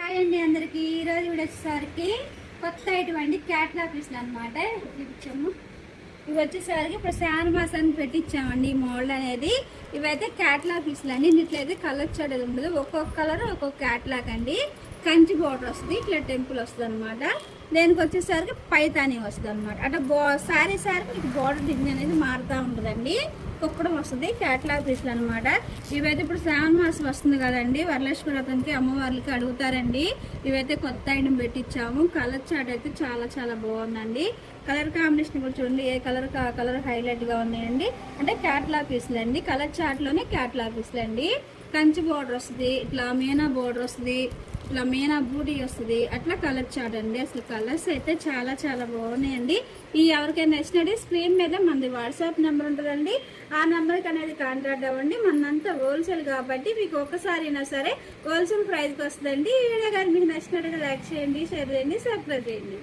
Hi అండి అందరికి ఈరోజు వీడియో వచ్చేసరికి కొత్త ఐటమ్ అండి క్యాట్లాగ్ పీస్లు అనమాట చూపించాము. ఇవి వచ్చేసరికి ఇప్పుడు శాన్ మాసాన్ని పెట్టించామండి. ఈ మోల్డ్ అనేది ఇవైతే క్యాట్లాగ్ పీస్లు అండి. ఇట్లయితే కలర్ షేడ్ ఉండదు, ఒక్కొక్క కలర్ ఒక్కొక్క క్యాట్లాగ్ అండి. కంచి బోర్డర్ వస్తుంది, ఇట్లా టెంపుల్ వస్తుంది అనమాట. దేనికి వచ్చేసరికి పైతాని వస్తుంది అనమాట. అంటే సారీ మీకు బోర్డర్ డిజైన్ అనేది మారుతూ ఉంటుందండి. కుప్పడం వస్తుంది క్యాట్లాగ్ పీస్లు అనమాట. ఇవైతే ఇప్పుడు శ్రావణ మాసం వస్తుంది కదండి, వరలక్ష్మి వ్రతానికి అమ్మవార్లకి అడుగుతారండి. ఇవైతే కొత్త ఐటమ్ పెట్టించాము. కలర్ చార్ట్ అయితే చాలా చాలా బాగుందండి. కలర్ కాంబినేషన్ కూడా చూడండి, ఏ కలర్ కలర్ హైలైట్ గా ఉన్నాయండి. అంటే క్యాట్లాగ్ పీస్లు అండి, కలర్ చార్ట్ లోనే క్యాట్లాగ్ పీస్లు అండి. కంచి బోర్డర్ వస్తుంది, ఇట్లా మీనా బోర్డర్ వస్తుంది, ఇట్లా మీనా బూటీ వస్తుంది, అట్లా కలర్ చార్ట్ అండి. అసలు కలర్స్ అయితే చాలా చాలా బాగున్నాయండి. ఈ ఎవరికైనా నచ్చినట్టు స్క్రీన్ మీద మనది వాట్సాప్ నెంబర్ ఉంటుందండి. ఆ నెంబర్కి అనేది కాంటాక్ట్ అవ్వండి. మనంతా హోల్సేల్ కాబట్టి మీకు ఒక్కసారి అయినా సరే హోల్సేల్ ప్రైస్కి వస్తుందండి. ఈ వీడియో కానీ మీకు నచ్చినట్టుగా లైక్ చేయండి, షేర్ చేయండి, సబ్స్క్రైబ్ చేయండి.